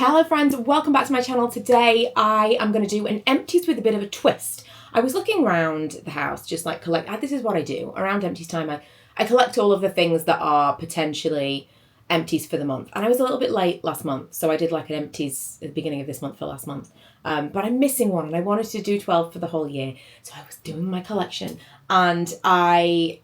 Hello friends, welcome back to my channel. Today I am going to do an empties with a bit of a twist. I was looking around the house, just like this is what I do. Around empties time, I collect all of the things that are potentially empties for the month. And I was a little bit late last month, so I did like an empties at the beginning of this month for last month. But I'm missing one and I wanted to do 12 for the whole year. So I was doing my collection and I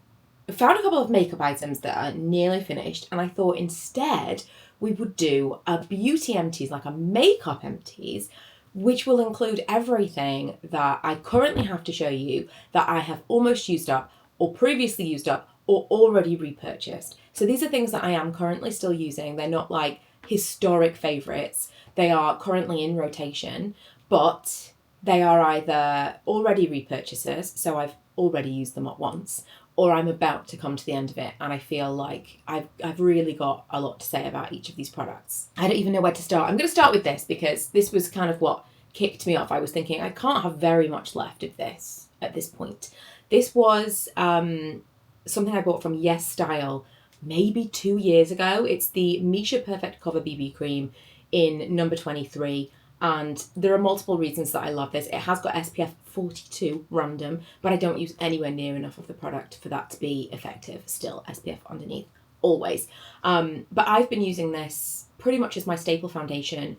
found a couple of makeup items that are nearly finished. And I thought instead we would do a beauty empties, like a makeup empties, which will include everything that I currently have to show you that I have almost used up or previously used up or already repurchased. So these are things that I am currently still using. They're not like historic favorites. They are currently in rotation, but they are either already repurchases, so I've already used them at once, or I'm about to come to the end of it and I feel like I've really got a lot to say about each of these products. I don't even know where to start. I'm going to start with this because this was kind of what kicked me off. I was thinking I can't have very much left of this at this point. This was something I bought from Yes Style maybe 2 years ago. It's the Misscha Perfect Cover BB Cream in number 23. And there are multiple reasons that I love this. It has got SPF 42 random, but I don't use anywhere near enough of the product for that to be effective. Still SPF underneath, always. But I've been using this pretty much as my staple foundation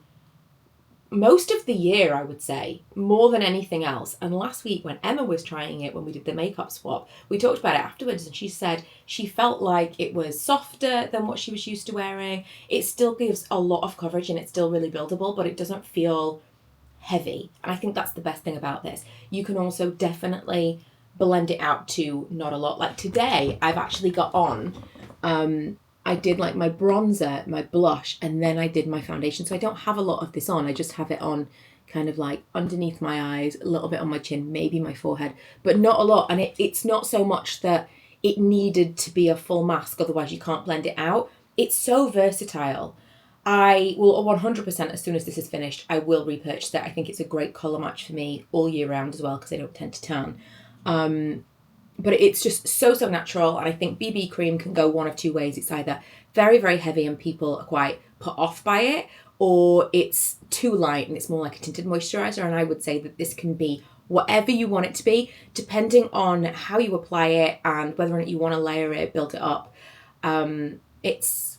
most of the year, I would say, more than anything else. And last week when Emma was trying it, when we did the makeup swap, we talked about it afterwards and she said she felt like it was softer than what she was used to wearing. It still gives a lot of coverage and it's still really buildable, but it doesn't feel heavy. And I think that's the best thing about this. You can also definitely blend it out to not a lot. Like today, I've actually got on I did like my bronzer, my blush, and then I did my foundation. So I don't have a lot of this on. I just have it on kind of like underneath my eyes, a little bit on my chin, maybe my forehead, but not a lot. And it's not so much that it needed to be a full mask, otherwise you can't blend it out. It's so versatile. I will 100%, as soon as this is finished, I will repurchase it. I think it's a great colour match for me all year round as well, because I don't tend to tan. But it's just so natural, and I think BB cream can go one of two ways. It's either very, very heavy and people are quite put off by it, or it's too light and it's more like a tinted moisturiser. And I would say that this can be whatever you want it to be, depending on how you apply it and whether or not you want to layer it, build it up. It's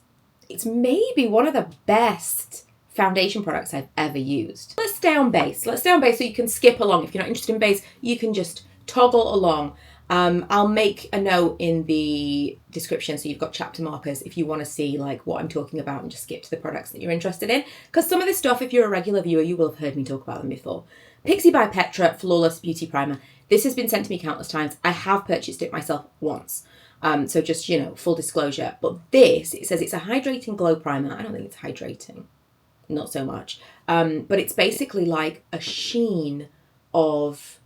maybe one of the best foundation products I've ever used. Let's stay on base. Let's stay on base so you can skip along. If you're not interested in base, you can just toggle along. I'll make a note in the description so you've got chapter markers if you want to see like what I'm talking about and just skip to the products that you're interested in. Because some of this stuff, if you're a regular viewer, you will have heard me talk about them before. Pixi by Petra Flawless Beauty Primer. This has been sent to me countless times. I have purchased it myself once. So just, you know, full disclosure. But this, it says it's a hydrating glow primer. I don't think it's hydrating. Not so much. But it's basically like a sheen of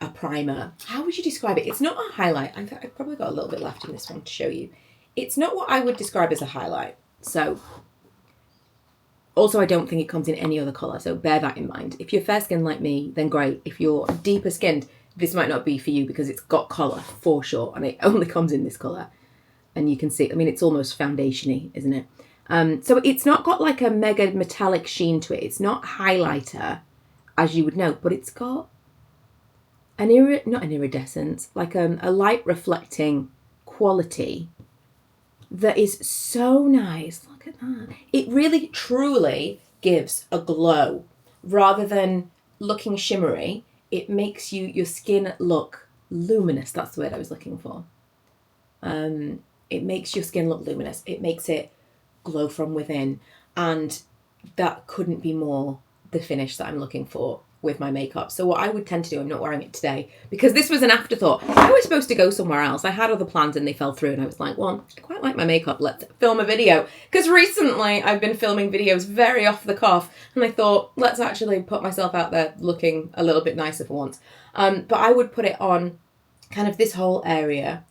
a primer. How would you describe it? It's not a highlight. I've probably got a little bit left in this one to show you. It's not what I would describe as a highlight. So, also I don't think it comes in any other colour, so bear that in mind. If you're fair skinned like me, then great. If you're deeper skinned, this might not be for you because it's got colour for sure, and it only comes in this colour. And you can see, I mean, it's almost foundation-y, isn't it? So it's not got like a mega metallic sheen to it. It's not highlighter, as you would know, but it's got not an iridescence, like a light reflecting quality that is so nice. Look at that. It really truly gives a glow rather than looking shimmery. It makes your skin look luminous. That's the word I was looking for. It makes your skin look luminous. It makes it glow from within, and that couldn't be more the finish that I'm looking for with my makeup. So what I would tend to do, I'm not wearing it today because this was an afterthought. I was supposed to go somewhere else. I had other plans and they fell through, and I was like, well, I quite like my makeup. Let's film a video. Because recently I've been filming videos very off the cuff, and I thought, let's actually put myself out there looking a little bit nicer for once. But I would put it on kind of this whole area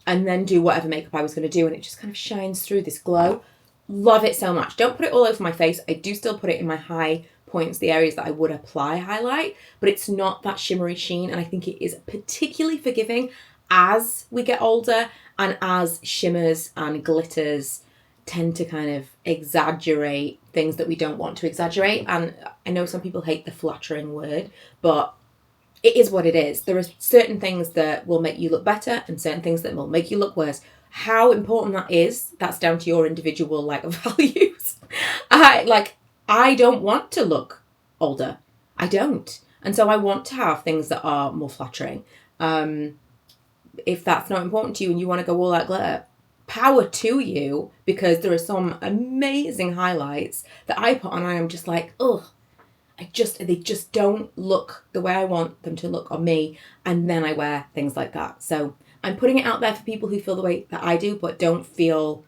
and then do whatever makeup I was going to do, and it just kind of shines through this glow. Love it so much. Don't put it all over my face. I do still put it in my high points, the areas that I would apply highlight, but it's not that shimmery sheen, and I think it is particularly forgiving as we get older and as shimmers and glitters tend to kind of exaggerate things that we don't want to exaggerate. And I know some people hate the flattering word, but it is what it is. There are certain things that will make you look better and certain things that will make you look worse. How important that is, that's down to your individual values. I don't want to look older. I don't. And so I want to have things that are more flattering. If that's not important to you and you want to go all out glitter, power to you, because there are some amazing highlights that I put on and I'm just like, ugh, they just don't look the way I want them to look on me. And then I wear things like that. So I'm putting it out there for people who feel the way that I do, but don't feel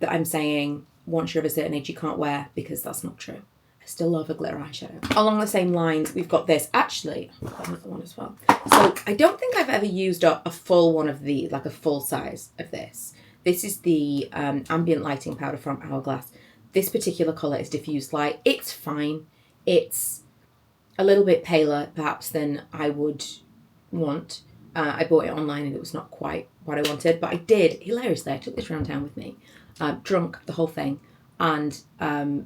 that I'm saying once you're of a certain age you can't wear, because that's not true. I still love a glitter eyeshadow. Along the same lines, we've got this. Actually, I've got another one as well. So I don't think I've ever used a full one of these, like a full size of this. This is the Ambient lighting powder from Hourglass. This particular colour is Diffused Light. It's fine. It's a little bit paler, perhaps, than I would want. I bought it online and it was not quite what I wanted, but I did, hilariously, I took this around town with me, drunk the whole thing, and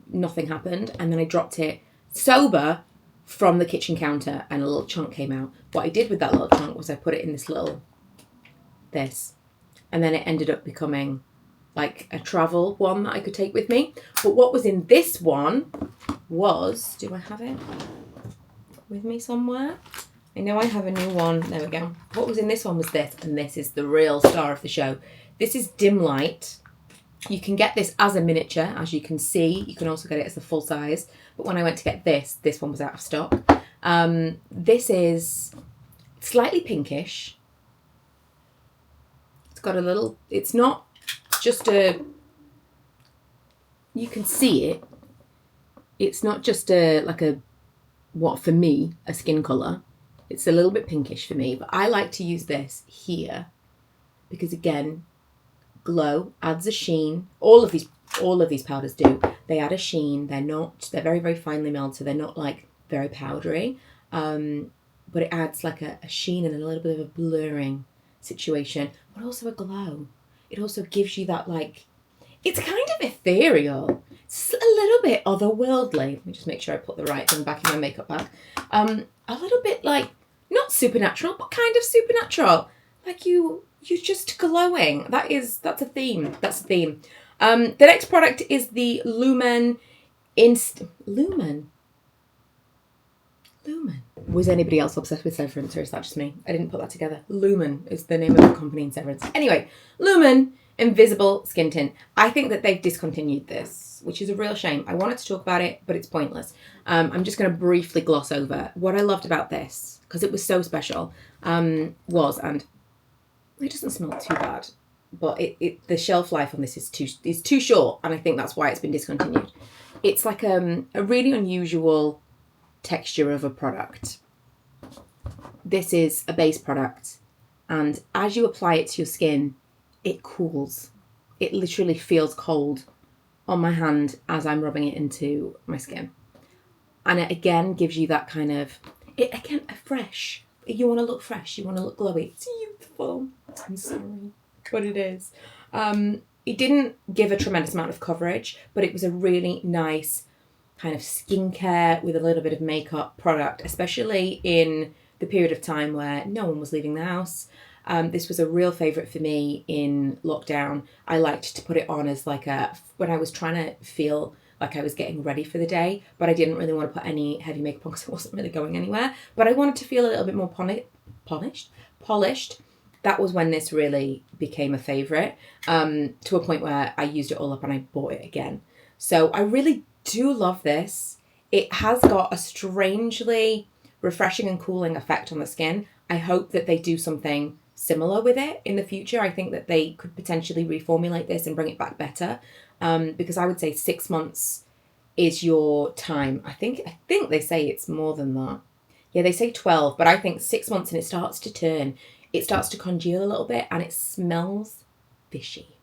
nothing happened. And then I dropped it sober from the kitchen counter and a little chunk came out. What I did with that little chunk was I put it in this, and then it ended up becoming like a travel one that I could take with me. But what was in this one was, do I have it with me somewhere? I know I have a new one. There we go. What was in this one was this, and this is the real star of the show. This is Dim Light. You can get this as a miniature, as you can see. You can also get it as a full size. But when I went to get this one was out of stock. This is slightly pinkish. It's got a little, it's not just you can see it. It's not just what for me, a skin colour. It's a little bit pinkish for me, but I like to use this here because, again, glow, adds a sheen. All of these powders do. They add a sheen. They're very, very finely milled, so they're not very powdery. But it adds a sheen and a little bit of a blurring situation, but also a glow. It also gives you that it's kind of ethereal. It's a little bit otherworldly. Let me just make sure I put the right thing back in my makeup bag. A little bit not supernatural, but kind of supernatural. You're just glowing. That's a theme. That's a theme. The next product is the Lumene Lumen. Was anybody else obsessed with Severance, or is that just me? I didn't put that together. Lumen is the name of the company in Severance. Anyway, Lumen Invisible Skin Tint. I think that they've discontinued this, which is a real shame. I wanted to talk about it, but it's pointless. I'm just going to briefly gloss over what I loved about this, because it was so special, and it doesn't smell too bad, but the shelf life on this is too short, and I think that's why it's been discontinued. It's a really unusual texture of a product. This is a base product, and as you apply it to your skin, it cools. It literally feels cold on my hand as I'm rubbing it into my skin. And it again gives you that fresh. You want to look fresh, you want to look glowy. It's youthful. I'm sorry, but it is. It didn't give a tremendous amount of coverage, but it was a really nice kind of skincare with a little bit of makeup product, especially in the period of time where no one was leaving the house. This was a real favourite for me in lockdown. I liked to put it on as when I was trying to feel like I was getting ready for the day, but I didn't really want to put any heavy makeup on because I wasn't really going anywhere. But I wanted to feel a little bit more polished. That was when this really became a favourite, to a point where I used it all up and I bought it again. So I really do love this. It has got a strangely refreshing and cooling effect on the skin. I hope that they do something similar with it in the future. I think that they could potentially reformulate this and bring it back better, because I would say 6 months is your time. I think they say it's more than that. Yeah, they say 12, but I think 6 months and it starts to turn. It starts to congeal a little bit and it smells fishy,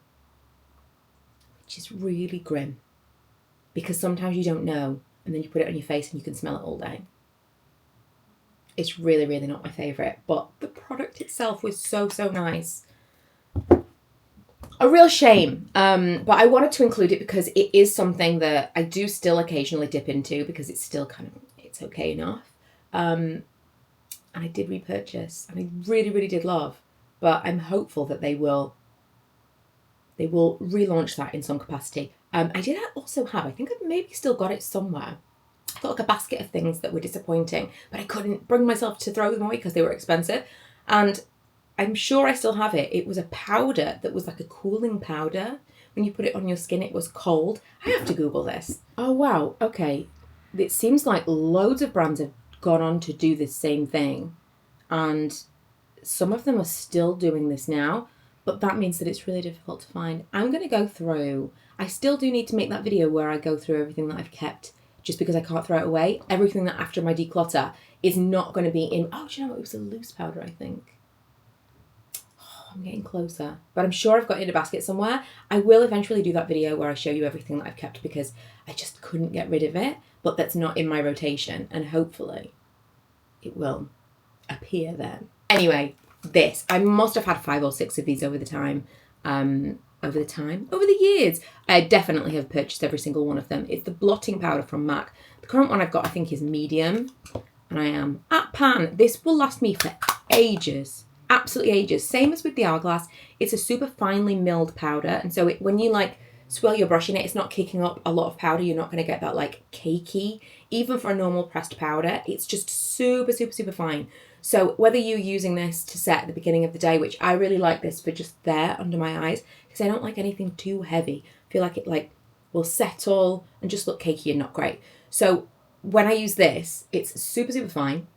which is really grim, because sometimes you don't know and then you put it on your face and you can smell it all day. It's really, really not my favourite, but the product itself was so, so nice. A real shame, but I wanted to include it because it is something that I do still occasionally dip into because it's still kind of, it's okay enough. And I did repurchase, and I really, really did love, but I'm hopeful that they will relaunch that in some capacity. I did also have, I think I've maybe still got it somewhere. I got like a basket of things that were disappointing, but I couldn't bring myself to throw them away because they were expensive. And I'm sure I still have it. It was a powder that was like a cooling powder. When you put it on your skin, it was cold. I have to Google this. Oh, wow. Okay. It seems like loads of brands have gone on to do this same thing. And some of them are still doing this now. But that means that it's really difficult to find. I'm going to go through. I still do need to make that video where I go through everything that I've kept just because I can't throw it away. Everything that after my declutter is not going to be in. Oh, do you know what? It was a loose powder, I think. I'm getting closer, but I'm sure I've got it in a basket somewhere. I will eventually do that video where I show you everything that I've kept because I just couldn't get rid of it, but that's not in my rotation, and hopefully it will appear then. Anyway, this, I must have had 5 or 6 of these over the years. I definitely have purchased every single one of them. It's the blotting powder from MAC. The current one I've got, I think, is medium, and I am at pan. This will last me for ages. Absolutely ages. Same as with the Hourglass. It's a super finely milled powder, and so when you like swirl your brush in it, it's not kicking up a lot of powder. You're not going to get that like cakey. Even for a normal pressed powder, it's just super, super, super fine. So whether you're using this to set at the beginning of the day, which I really like this for just there under my eyes, because I don't like anything too heavy. I feel like it like will settle and just look cakey and not great. So when I use this, it's super, super fine.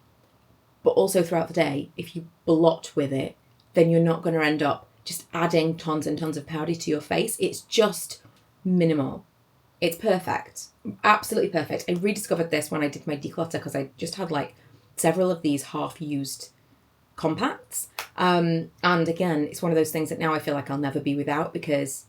But also throughout the day, if you blot with it, then you're not going to end up just adding tons and tons of powder to your face. It's just minimal. It's perfect. Absolutely perfect. I rediscovered this when I did my declutter because I just had like several of these half-used compacts. And again, it's one of those things that now I feel like I'll never be without because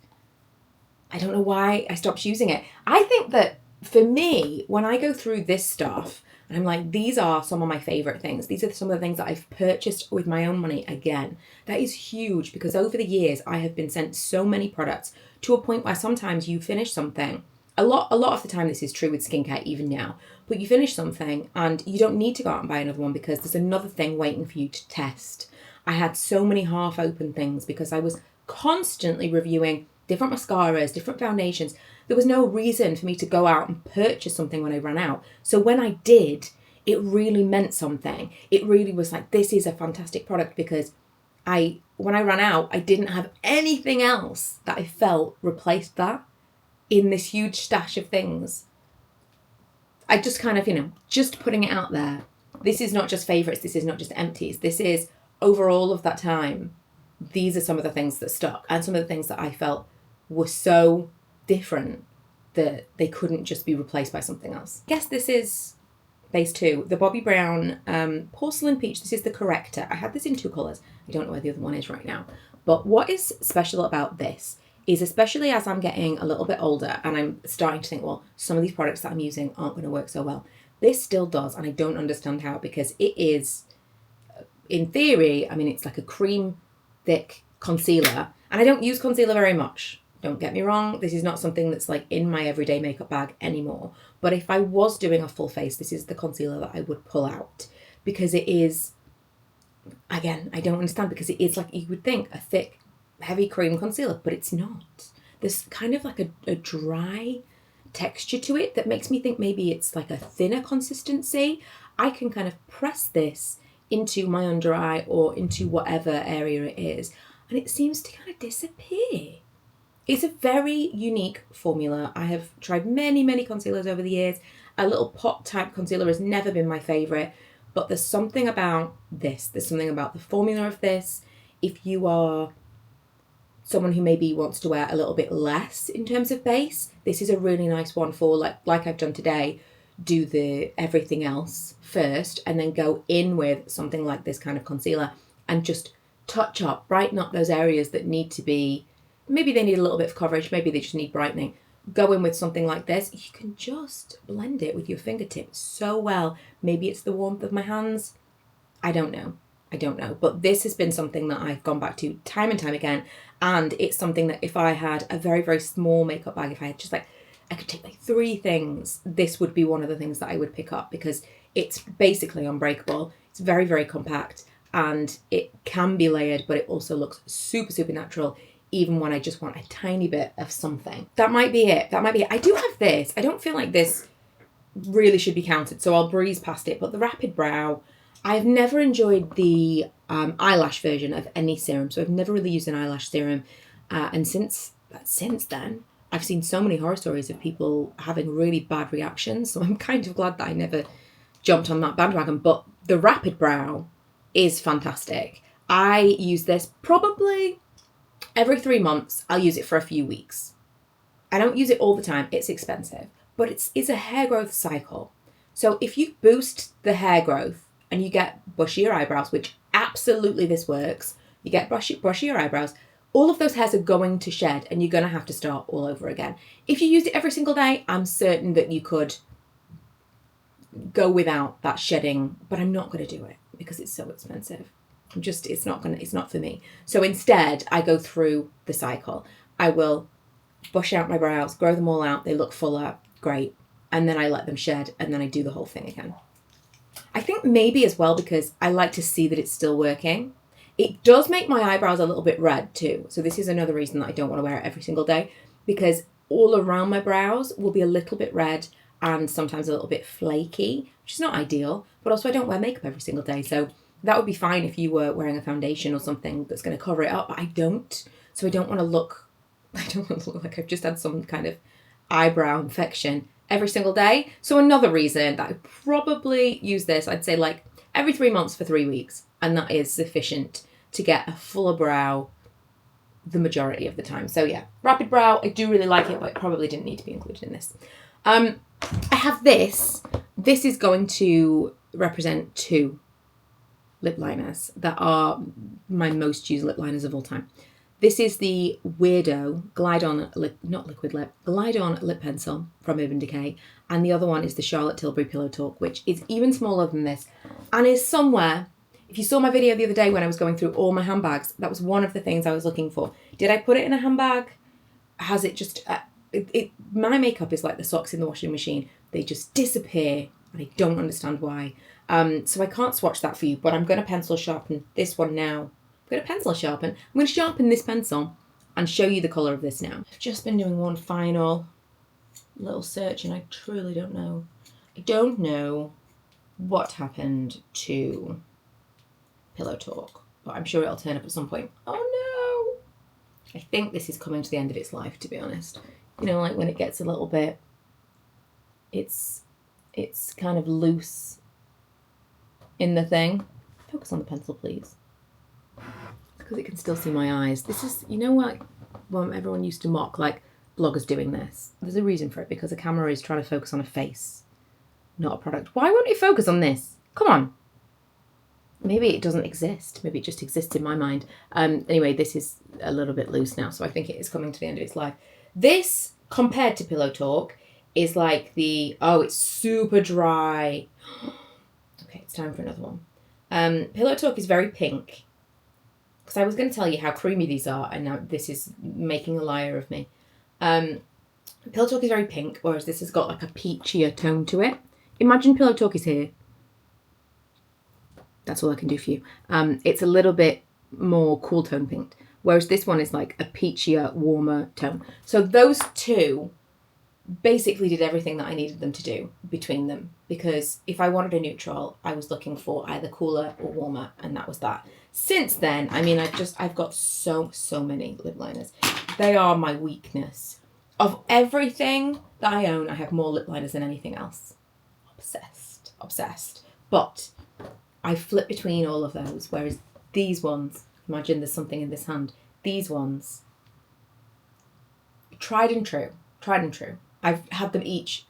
I don't know why I stopped using it. I think that for me, when I go through this stuff, and I'm like, these are some of my favourite things. These are some of the things that I've purchased with my own money again. That is huge because over the years, I have been sent so many products to a point where sometimes you finish something. A lot of the time this is true with skincare even now. But you finish something and you don't need to go out and buy another one because there's another thing waiting for you to test. I had so many half-open things because I was constantly reviewing different mascaras, different foundations. There was no reason for me to go out and purchase something when I ran out. So when I did, it really meant something. It really was like, this is a fantastic product because when I ran out, I didn't have anything else that I felt replaced that in this huge stash of things. I just kind of, just putting it out there. This is not just favourites. This is not just empties. This is over all of that time. These are some of the things that stuck and some of the things that I felt were so different that they couldn't just be replaced by something else. I guess this is base 2, the Bobbi Brown Porcelain Peach. This is the Corrector. I had this in 2 colours. I don't know where the other one is right now. But what is special about this is, especially as I'm getting a little bit older and I'm starting to think, well, some of these products that I'm using aren't going to work so well. This still does, and I don't understand how, because it is, in theory, I mean, it's like a cream thick concealer, and I don't use concealer very much. Don't get me wrong, this is not something that's like in my everyday makeup bag anymore. But if I was doing a full face, this is the concealer that I would pull out, because it is, again, I don't understand, because it is like, you would think, a thick, heavy cream concealer, but it's not. There's kind of like a dry texture to it that makes me think maybe it's like a thinner consistency. I can kind of press this into my under eye or into whatever area it is, and it seems to kind of disappear. It's a very unique formula. I have tried many, many concealers over the years. A little pot type concealer has never been my favourite, but there's something about this. There's something about the formula of this. If you are someone who maybe wants to wear a little bit less in terms of base, this is a really nice one for, like I've done today, do the everything else first and then go in with something like this kind of concealer and just touch up, brighten up those areas that need to be, maybe they need a little bit of coverage, maybe they just need brightening. Go in with something like this. You can just blend it with your fingertips so well. Maybe it's the warmth of my hands. I don't know. I don't know. But this has been something that I've gone back to time and time again. And it's something that if I had a very, very small makeup bag, if I had just like, I could take like 3 things, this would be one of the things that I would pick up because it's basically unbreakable. It's very, very compact and it can be layered, but it also looks super, super natural, even when I just want a tiny bit of something. That might be it. That might be it. I do have this. I don't feel like this really should be counted, so I'll breeze past it. But the Rapid Brow, I've never enjoyed the eyelash version of any serum, so I've never really used an eyelash serum. And since then, I've seen so many horror stories of people having really bad reactions, so I'm kind of glad that I never jumped on that bandwagon. But the Rapid Brow is fantastic. I use this probably every 3 months. I'll use it for a few weeks. I don't use it all the time. It's expensive, but it's a hair growth cycle. So if you boost the hair growth and you get bushier eyebrows, which absolutely this works, you get bushier eyebrows, all of those hairs are going to shed and you're going to have to start all over again. If you used it every single day, I'm certain that you could go without that shedding, but I'm not going to do it because it's so expensive. It's not for me. So instead, I go through the cycle. I will bush out my brows, grow them all out. They look fuller, great. And then I let them shed and then I do the whole thing again. I think maybe as well because I like to see that it's still working. It does make my eyebrows a little bit red too. So this is another reason that I don't want to wear it every single day, because all around my brows will be a little bit red and sometimes a little bit flaky, which is not ideal, but also I don't wear makeup every single day. So that would be fine if you were wearing a foundation or something that's going to cover it up, but I don't. So I don't want to look like I've just had some kind of eyebrow infection every single day. So another reason that I probably use this, I'd say like every 3 months for 3 weeks. And that is sufficient to get a fuller brow the majority of the time. So yeah, Rapid Brow, I do really like it, but it probably didn't need to be included in this. I have this. This is going to represent 2 lip liners that are my most used lip liners of all time. This is the Weirdo Glide On Lip, not Liquid Lip, Glide On Lip Pencil from Urban Decay. And the other one is the Charlotte Tilbury Pillow Talk, which is even smaller than this and is somewhere. If you saw my video the other day when I was going through all my handbags, that was one of the things I was looking for. Did I put it in a handbag? Has it just... my makeup is like the socks in the washing machine. They just disappear and I don't understand why. So I can't swatch that for you, but I'm going to pencil sharpen this one now. I'm going to pencil sharpen. I'm going to sharpen this pencil and show you the colour of this now. I've just been doing one final little search and I truly don't know. I don't know what happened to Pillow Talk, but I'm sure it'll turn up at some point. Oh no! I think this is coming to the end of its life, to be honest. You know, like when it gets a little bit, it's kind of loose in the thing. Focus on the pencil, please. Because it can still see my eyes. This is, you know what, well, everyone used to mock, like, bloggers doing this. There's a reason for it, because a camera is trying to focus on a face, not a product. Why won't it focus on this? Come on. Maybe it doesn't exist. Maybe it just exists in my mind. Anyway, this is a little bit loose now, so I think it is coming to the end of its life. This, compared to Pillow Talk, is like the, oh, it's super dry. Okay, it's time for another one. Pillow Talk is very pink. Because I was going to tell you how creamy these are, and now this is making a liar of me. Pillow Talk is very pink, whereas this has got like a peachier tone to it. Imagine Pillow Talk is here. That's all I can do for you. It's a little bit more cool tone pink, whereas this one is like a peachier, warmer tone. So those two basically did everything that I needed them to do between them, because if I wanted a neutral, I was looking for either cooler or warmer, and that was that. Since then, I mean, I've got so many lip liners. They are my weakness. Of everything that I own, I have more lip liners than anything else. Obsessed. But I flip between all of those, whereas these ones, imagine there's something in this hand. These ones, tried and true. I've had them each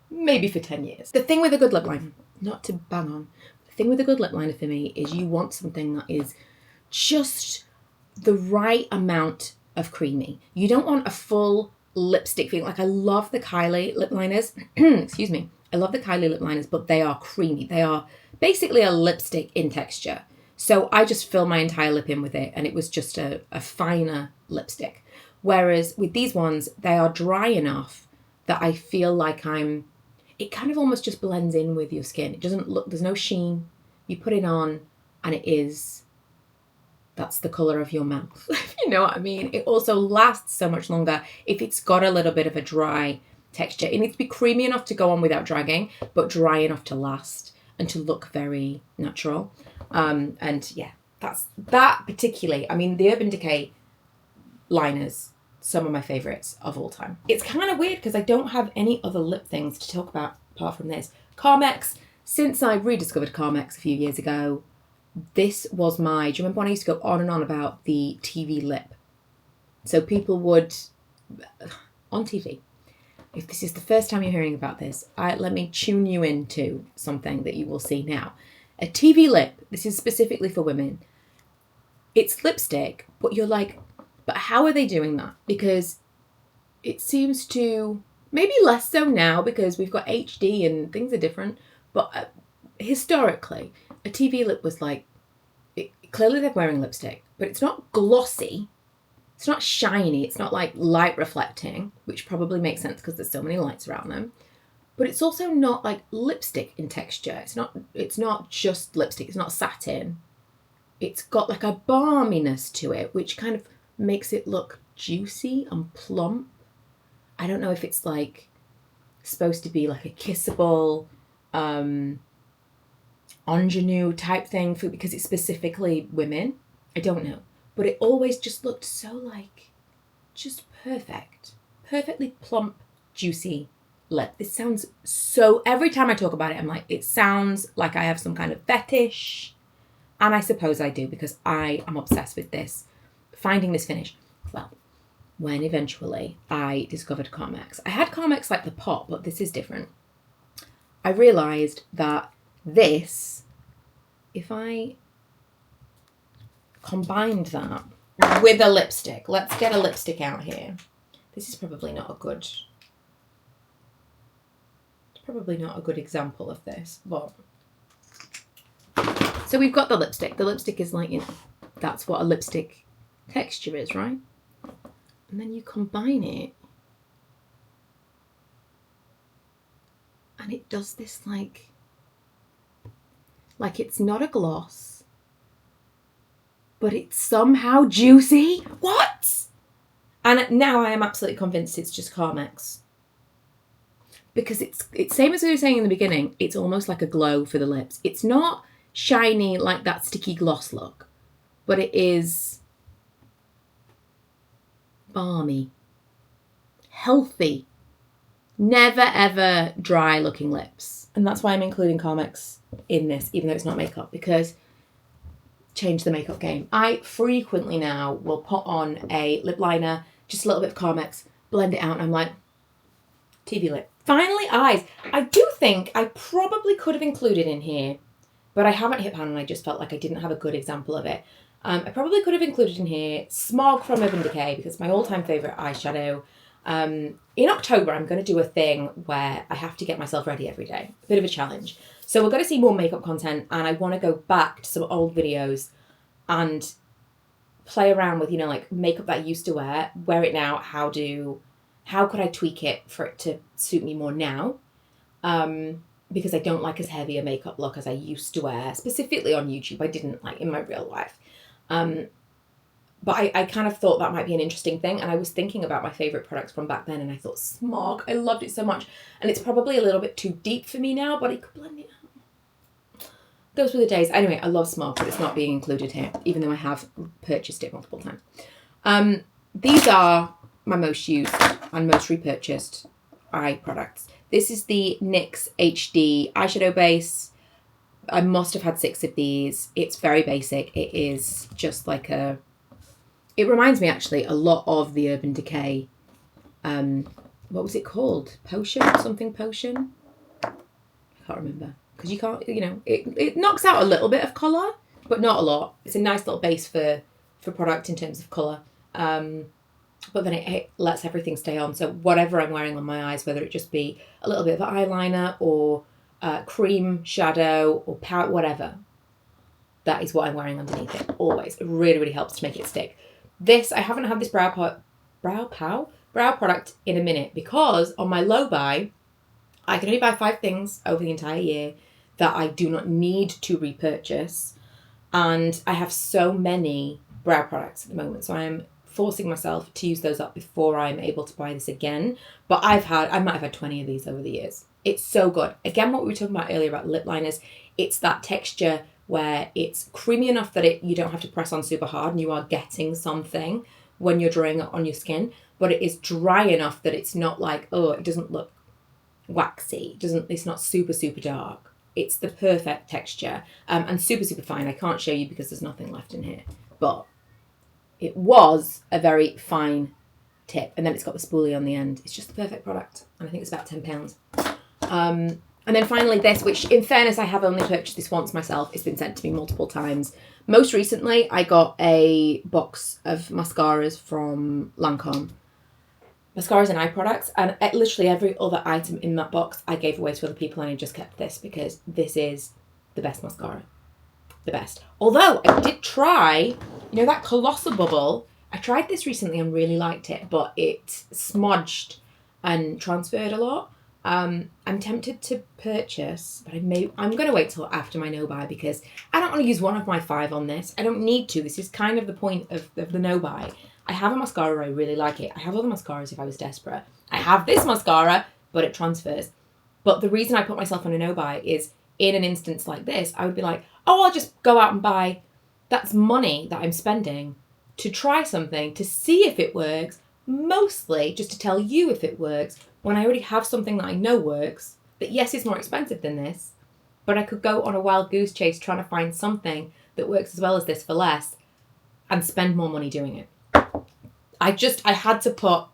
maybe for 10 years. The thing with a good lip liner, not to bang on, the thing with a good lip liner for me is you want something that is just the right amount of creamy. You don't want a full lipstick feeling. Like, I love the Kylie lip liners. Excuse me. I love the Kylie lip liners, but they are creamy. They are basically a lipstick in texture. So I just fill my entire lip in with it, and it was just a finer lipstick. Whereas with these ones, they are dry enough that I feel like it kind of almost just blends in with your skin. It doesn't look, there's no sheen. You put it on and that's the colour of your mouth, if you know what I mean. It also lasts so much longer if it's got a little bit of a dry texture. It needs to be creamy enough to go on without dragging, but dry enough to last and to look very natural. And yeah, that's that particularly. I mean, the Urban Decay liners, some of my favourites of all time. It's kind of weird because I don't have any other lip things to talk about apart from this. Carmex, since I rediscovered Carmex a few years ago, this was do you remember when I used to go on and on about the TV lip? So people would, on TV, if this is the first time you're hearing about this, let me tune you into something that you will see now. A TV lip, this is specifically for women. It's lipstick, but you're like, but how are they doing that? Because it seems to, maybe less so now because we've got HD and things are different, but historically, a TV lip was like, clearly they're wearing lipstick, but it's not glossy, it's not shiny, it's not like light reflecting, which probably makes sense because there's so many lights around them. But it's also not like lipstick in texture. It's not just lipstick, it's not satin. It's got like a balminess to it, which kind of makes it look juicy and plump. I don't know if it's like supposed to be like a kissable ingenue type thing because it's specifically women. I don't know. But it always just looked so like, just perfect. Perfectly plump, juicy lip. This sounds so, every time I talk about it, I'm like, it sounds like I have some kind of fetish. And I suppose I do because I am obsessed with this, finding this finish. Well, when eventually I discovered Carmex. I had Carmex like the pot, but this is different. I realised that this, if I combined that with a lipstick, let's get a lipstick out here. This is probably not a good example of this, but so we've got the lipstick. The lipstick is like, you know, that's what a lipstick texture is, right? And then you combine it and it does this like it's not a gloss, but it's somehow juicy. What? And now I am absolutely convinced it's just Carmex. Because it's same as we were saying in the beginning, it's almost like a glow for the lips. It's not shiny like that sticky gloss look, but it is balmy, healthy, never ever dry looking lips. And that's why I'm including Carmex in this, even though it's not makeup, because change the makeup game. I frequently now will put on a lip liner, just a little bit of Carmex, blend it out, and I'm like, TV lip. Finally, eyes. I do think I probably could have included in here, but I haven't hit pan and I just felt like I didn't have a good example of it. I probably could have included in here Smog from Urban Decay because it's my all-time favourite eyeshadow. In October, I'm going to do a thing where I have to get myself ready every day. A bit of a challenge. So we're going to see more makeup content and I want to go back to some old videos and play around with, you know, like makeup that I used to wear it now, how could I tweak it for it to suit me more now? Because I don't like as heavy a makeup look as I used to wear, specifically on YouTube. I didn't like in my real life. But I kind of thought that might be an interesting thing. And I was thinking about my favourite products from back then and I thought, Smog, I loved it so much. And it's probably a little bit too deep for me now, but I could blend it out. Those were the days. Anyway, I love Smog, but it's not being included here, even though I have purchased it multiple times. These are my most used and most repurchased eye products. This is the NYX HD eyeshadow base. I must have had 6 of these. It's very basic. It is just like it reminds me actually a lot of the Urban Decay, what was it called? Potion? Something potion? I can't remember. Because you can't, you know, it knocks out a little bit of colour, but not a lot. It's a nice little base for product in terms of colour. but then it lets everything stay on. So whatever I'm wearing on my eyes, whether it just be a little bit of eyeliner or cream shadow or powder, whatever, that is what I'm wearing underneath it always. It really, really helps to make it stick. This, I haven't had this brow product in a minute because on my low buy, I can only buy 5 things over the entire year that I do not need to repurchase. And I have so many brow products at the moment. So I'm forcing myself to use those up before I'm able to buy this again. But I might have had 20 of these over the years. It's so good. Again, what we were talking about earlier about lip liners, it's that texture where it's creamy enough that you don't have to press on super hard and you are getting something when you're drawing it on your skin, but it is dry enough that it's not like, oh, it doesn't look waxy. It's not super, super dark. It's the perfect texture and super, super fine. I can't show you because there's nothing left in here, but it was a very fine tip. And then it's got the spoolie on the end. It's just the perfect product. And I think it's about £10. And then finally this, which in fairness, I have only purchased this once myself. It's been sent to me multiple times. Most recently, I got a box of mascaras from Lancome. Mascaras and eye products. And literally every other item in that box, I gave away to other people and I just kept this because this is the best mascara. The best. Although I did try, that Colossal Bubble. I tried this recently and really liked it, but it smudged and transferred a lot. I'm tempted to purchase, but I'm going to wait till after my no-buy because I don't want to use one of my 5 on this. I don't need to. This is kind of the point of the no-buy. I have a mascara, I really like it. I have other mascaras if I was desperate. I have this mascara, but it transfers. But the reason I put myself on a no-buy is in an instance like this, I would be like, oh, I'll just go out and buy. That's money that I'm spending to try something, to see if it works, mostly just to tell you if it works, when I already have something that I know works, that yes, is more expensive than this, but I could go on a wild goose chase trying to find something that works as well as this for less and spend more money doing it. I had to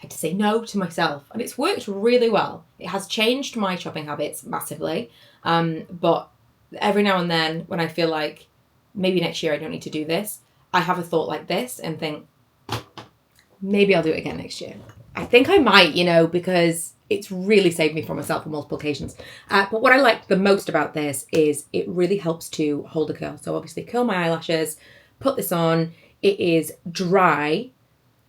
say no to myself, and it's worked really well. It has changed my shopping habits massively, but every now and then when I feel like maybe next year I don't need to do this, I have a thought like this and think, maybe I'll do it again next year. I think I might, because it's really saved me from myself on multiple occasions. But what I like the most about this is it really helps to hold a curl. So obviously curl my eyelashes, put this on. It is dry.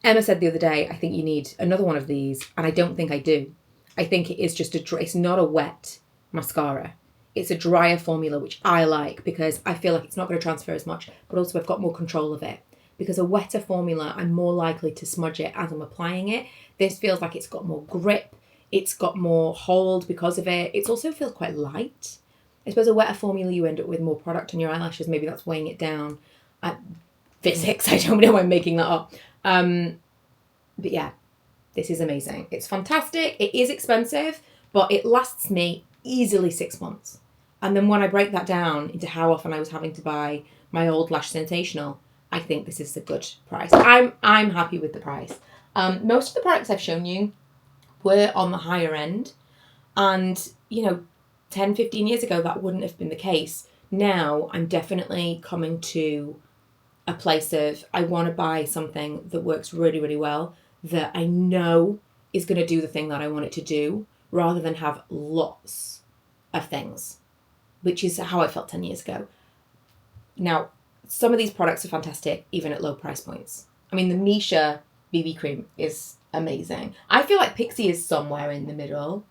Emma said the other day, I think you need another one of these. And I don't think I do. I think it is just it's not a wet mascara. It's a drier formula, which I like because I feel like it's not going to transfer as much, but also I've got more control of it. Because a wetter formula, I'm more likely to smudge it as I'm applying it. This feels like it's got more grip. It's got more hold because of it. It also feels quite light. I suppose a wetter formula, you end up with more product on your eyelashes. Maybe that's weighing it down. Physics, I don't know, I'm making that up. But yeah, this is amazing. It's fantastic. It is expensive, but it lasts me easily 6 months. And then when I break that down into how often I was having to buy my old Lash Sensational, I think this is a good price. I'm happy with the price. Most of the products I've shown you were on the higher end. And, 10, 15 years ago, that wouldn't have been the case. Now, I'm definitely coming to a place of I want to buy something that works really, really well, that I know is going to do the thing that I want it to do, rather than have lots of things, which is how I felt 10 years ago. Now, some of these products are fantastic, even at low price points. I mean, the Misscha BB cream is amazing. I feel like Pixi is somewhere in the middle.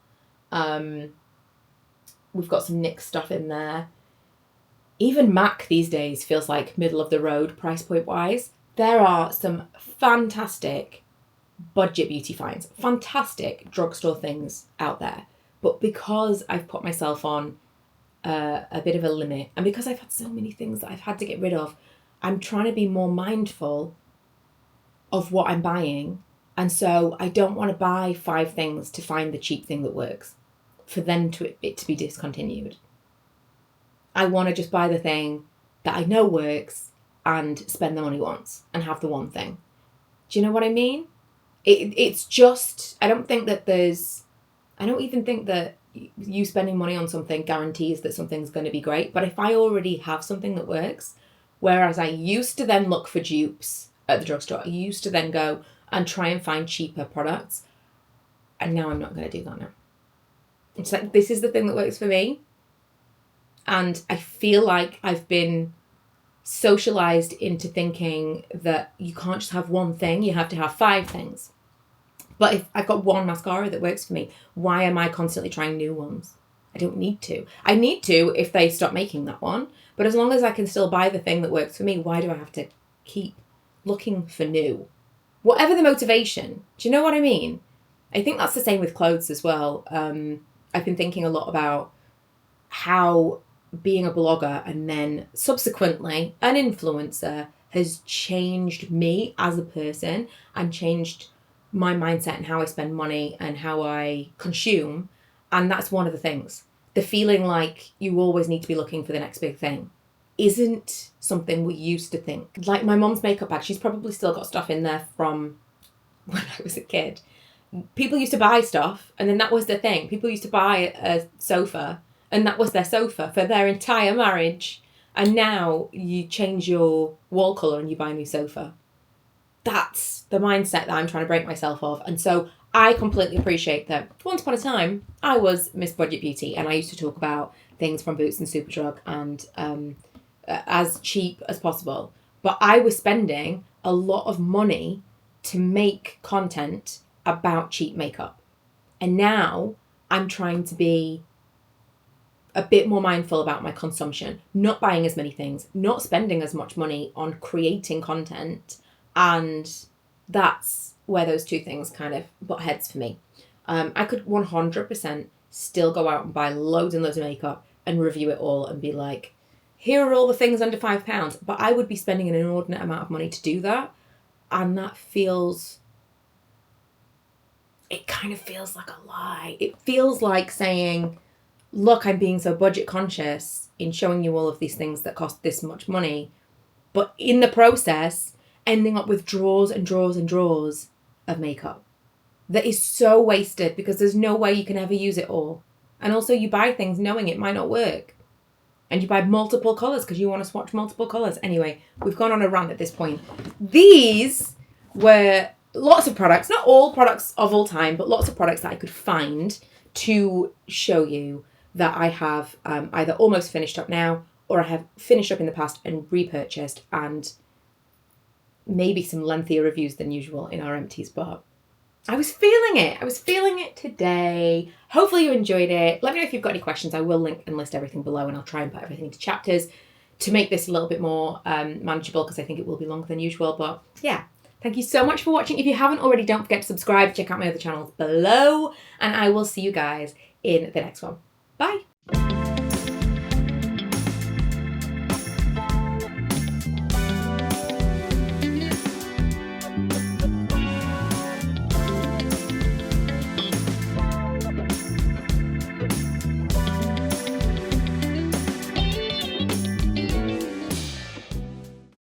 We've got some NYX stuff in there. Even MAC these days feels like middle of the road price point wise. There are some fantastic budget beauty finds, fantastic drugstore things out there. But because I've put myself on a bit of a limit, and because I've had so many things that I've had to get rid of, I'm trying to be more mindful of what I'm buying. And so I don't want to buy 5 things to find the cheap thing that works for then it to be discontinued. I want to just buy the thing that I know works and spend the money once and have the one thing. Do you know what I mean? It's just, I don't even think that you spending money on something guarantees that something's going to be great. But if I already have something that works, whereas I used to then look for dupes at the drugstore. I used to then go and try and find cheaper products. And now I'm not going to do that now. It's like, this is the thing that works for me. And I feel like I've been socialized into thinking that you can't just have one thing, you have to have 5 things. But if I've got one mascara that works for me, why am I constantly trying new ones? I don't need to. I need to if they stop making that one. But as long as I can still buy the thing that works for me, why do I have to keep looking for new? Whatever the motivation. Do you know what I mean? I think that's the same with clothes as well. I've been thinking a lot about how being a blogger and then subsequently an influencer has changed me as a person and changed my mindset and how I spend money and how I consume. And that's one of the things. The feeling like you always need to be looking for the next big thing isn't something we used to think. Like my mom's makeup bag, she's probably still got stuff in there from when I was a kid. People used to buy stuff and then that was the thing. People used to buy a sofa and that was their sofa for their entire marriage. And now you change your wall colour and you buy a new sofa. That's the mindset that I'm trying to break myself of. And so I completely appreciate that once upon a time, I was MissBudgetBeauty and I used to talk about things from Boots and Superdrug and as cheap as possible. But I was spending a lot of money to make content about cheap makeup. And now I'm trying to be a bit more mindful about my consumption, not buying as many things, not spending as much money on creating content. And that's where those two things kind of butt heads for me. I could 100% still go out and buy loads and loads of makeup and review it all and be like, here are all the things under £5. But I would be spending an inordinate amount of money to do that. And that feels... it kind of feels like a lie. It feels like saying, look, I'm being so budget conscious in showing you all of these things that cost this much money. But in the process, ending up with drawers and drawers and drawers of makeup that is so wasted because there's no way you can ever use it all. And also you buy things knowing it might not work. And you buy multiple colours because you want to swatch multiple colours. Anyway, we've gone on a rant at this point. These were lots of products, not all products of all time, but lots of products that I could find to show you that I have either almost finished up now or I have finished up in the past and repurchased, and maybe some lengthier reviews than usual in our empties, but I was feeling it. I was feeling it today. Hopefully you enjoyed it. Let me know if you've got any questions. I will link and list everything below and I'll try and put everything into chapters to make this a little bit more manageable because I think it will be longer than usual. But yeah, thank you so much for watching. If you haven't already, don't forget to subscribe. Check out my other channels below and I will see you guys in the next one. Bye.